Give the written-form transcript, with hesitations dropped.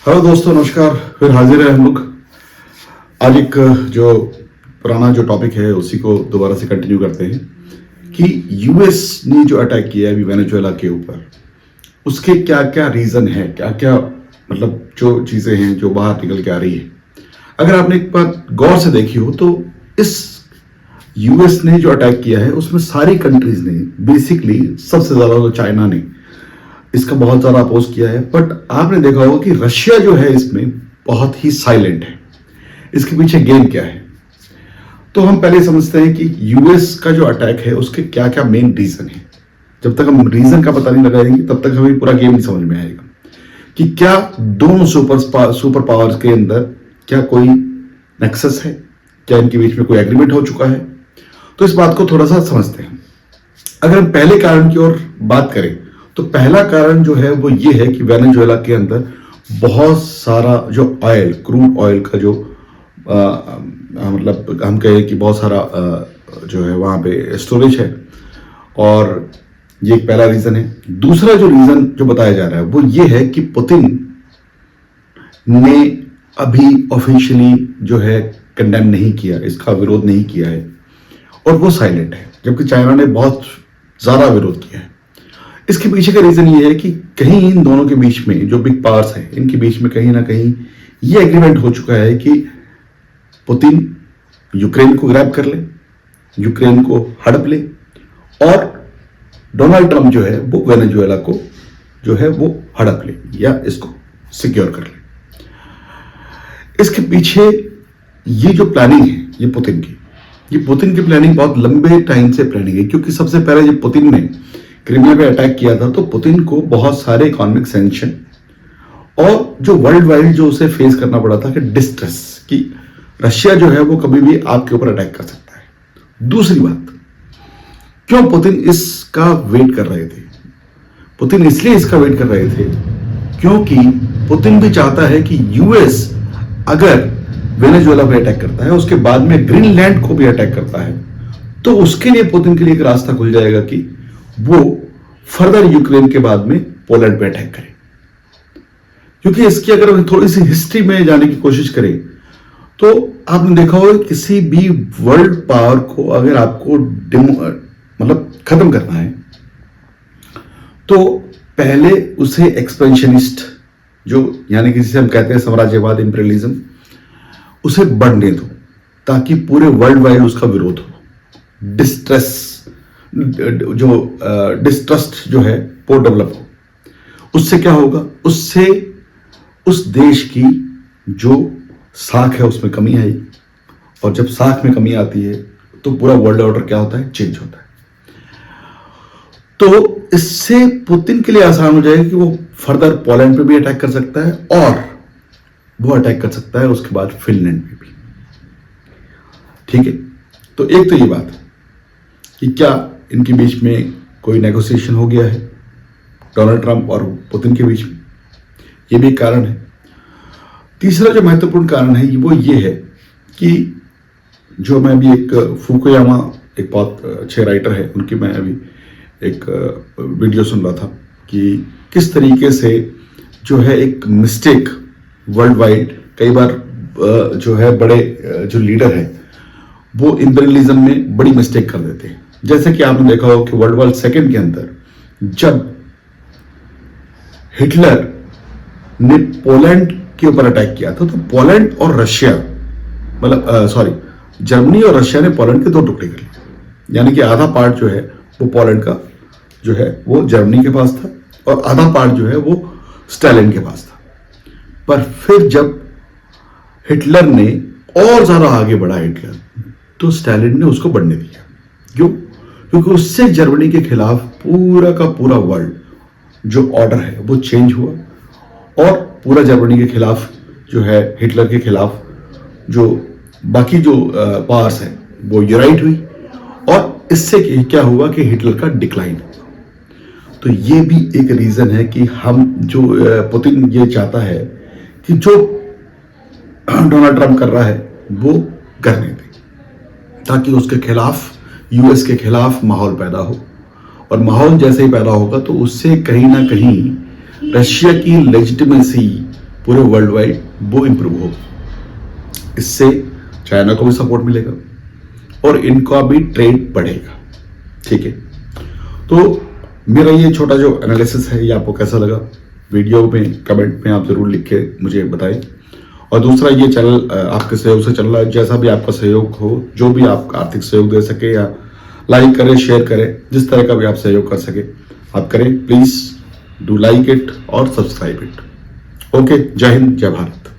Hello दोस्तों, नमस्कार। फिर हाजिर है हम लोग। आज एक जो पुराना जो टॉपिक है उसी को दोबारा से कंटिन्यू करते हैं कि यूएस ने जो अटैक किया है अभी वेनेजुएला के ऊपर, उसके क्या क्या रीजन है, क्या क्या मतलब जो चीजें हैं जो बाहर निकल के आ रही है। अगर आपने एक बात गौर से देखी हो तो इस यूएस ने जो अटैक किया है उसमें सारी कंट्रीज ने, बेसिकली सबसे ज्यादा तो चाइना ने इसका बहुत ज्यादा अपोज किया है। बट आपने देखा होगा कि रशिया जो है इसमें बहुत ही साइलेंट है। इसके पीछे गेम क्या है, तो हम पहले समझते हैं कि यूएस का जो अटैक है उसके क्या क्या मेन रीजन है। जब तक हम रीजन का पता नहीं लगाएंगे तब तक हमें पूरा गेम नहीं समझ में आएगा कि क्या दोनों सुपर पावर्स के अंदर क्या कोई नेक्सस है, क्या इनके बीच में कोई एग्रीमेंट हो चुका है। तो इस बात को थोड़ा सा समझते हैं। अगर हम पहले कारण की ओर बात करें तो पहला कारण जो है वो ये है कि वेनेजुएला के अंदर बहुत सारा जो ऑयल, क्रूड ऑयल का जो मतलब हम कहें कि बहुत सारा जो है वहां पे स्टोरेज है, और ये एक पहला रीजन है। दूसरा जो रीजन जो बताया जा रहा है वो ये है कि पुतिन ने अभी ऑफिशियली जो है कंडेम नहीं किया, इसका विरोध नहीं किया है और वो साइलेंट है, जबकि चाइना ने बहुत ज्यादा विरोध किया है। इसके पीछे का रीजन ये है कि कहीं इन दोनों के बीच में जो बिग पावर्स हैं इनके बीच में कहीं ना कहीं ये एग्रीमेंट हो चुका है कि पुतिन यूक्रेन को ग्रैब कर ले, यूक्रेन को हड़प ले, और डोनाल्ड ट्रंप जो है वो वेनेजुएला को जो है वो हड़प ले या इसको सिक्योर कर ले। इसके पीछे ये जो प्लानिंग है ये पुतिन की प्लानिंग बहुत लंबे टाइम से प्लानिंग है, क्योंकि सबसे पहले जब पुतिन ने क्रीमिया पे अटैक किया था तो पुतिन को बहुत सारे इकोनॉमिक सैंक्शन और जो वर्ल्ड वाइड जो उसे फेस करना पड़ा था कि डिस्ट्रेस, कि रशिया जो है वो कभी भी आपके ऊपर अटैक कर सकता है। दूसरी बात, क्यों पुतिन इसका वेट कर रहे थे? पुतिन इसलिए इसका वेट कर रहे थे क्योंकि पुतिन भी चाहता है कि यूएस अगर वेनेजुएला पे अटैक करता है, उसके बाद में ग्रीनलैंड को भी अटैक करता है, तो उसके लिए पुतिन के लिए एक रास्ता खुल जाएगा कि वो फर्दर यूक्रेन के बाद में पोलैंड पे अटैक करे। क्योंकि इसकी अगर हम थोड़ी सी हिस्ट्री में जाने की कोशिश करें तो आपने देखा होगा किसी भी वर्ल्ड पावर को अगर आपको मतलब खत्म करना है तो पहले उसे एक्सपेंशनिस्ट, जो यानी कि जिसे हम कहते हैं साम्राज्यवाद, इंपीरियलिज्म, उसे बढ़ने दो ताकि पूरे वर्ल्ड वाइड उसका विरोध हो, डिस्ट्रस्ट जो है वो डेवलप हो। उससे क्या होगा? उससे उस देश की जो साख है उसमें कमी आएगी, और जब साख में कमी आती है तो पूरा वर्ल्ड ऑर्डर क्या होता है? चेंज होता है। तो इससे पुतिन के लिए आसान हो जाएगा कि वो फर्दर पोलैंड पे भी अटैक कर सकता है और वो अटैक कर सकता है उसके बाद फिनलैंड पे भी। ठीक है, तो एक तो ये बात कि क्या इनके बीच में कोई नेगोशिएशन हो गया है डोनाल्ड ट्रंप और पुतिन के बीच में, ये भी एक कारण है। तीसरा जो महत्वपूर्ण कारण है वो ये है कि जो मैं अभी एक फुकुयामा, एक बहुत अच्छे राइटर है, उनकी मैं अभी एक वीडियो सुन रहा था कि किस तरीके से जो है एक मिस्टेक वर्ल्ड वाइड कई बार जो है बड़े जो लीडर है वो इंपीरियलिज्म में बड़ी मिस्टेक कर देते हैं। जैसे कि आपने देखा हो कि वर्ल्ड वॉर सेकेंड के अंदर जब हिटलर ने पोलैंड के ऊपर अटैक किया था तो पोलैंड और रशिया, मतलब जर्मनी और रशिया ने पोलैंड के दो टुकड़े कर लिए, यानी कि आधा पार्ट जो है वो पोलैंड का जो है वो जर्मनी के पास था और आधा पार्ट जो है वो स्टालिन के पास था। पर फिर जब हिटलर ने और ज्यादा आगे बढ़ा हिटलर, तो स्टालिन ने उसको बढ़ने दिया। क्यों? क्योंकि उससे जर्मनी के खिलाफ पूरा का पूरा वर्ल्ड जो ऑर्डर है वो चेंज हुआ और पूरा जर्मनी के खिलाफ जो है, हिटलर के खिलाफ जो बाकी जो पावर्स है वो यूनाइट हुई, और इससे क्या हुआ कि हिटलर का डिक्लाइन। तो ये भी एक रीजन है कि हम जो पुतिन ये चाहता है कि जो डोनाल्ड ट्रंप कर रहा है वो करने दे, ताकि उसके खिलाफ, यूएस के खिलाफ माहौल पैदा हो, और माहौल जैसे ही पैदा होगा तो उससे कहीं ना कहीं रशिया की लेजिटिमेसी पूरे वर्ल्ड वाइड वो इंप्रूव हो। इससे चाइना को भी सपोर्ट मिलेगा और इनका भी ट्रेड बढ़ेगा। ठीक है, तो मेरा ये छोटा जो एनालिसिस है ये आपको कैसा लगा, वीडियो में कमेंट में आप जरूर लिख के मुझे बताएं। और दूसरा, ये चैनल आपके सहयोग से चल रहा है, जैसा भी आपका सहयोग हो, जो भी आप आर्थिक सहयोग दे सके या लाइक करें, शेयर करें, जिस तरह का भी आप सहयोग कर सके आप करें। प्लीज डू लाइक इट और सब्सक्राइब इट। ओके, जय हिंद, जय भारत।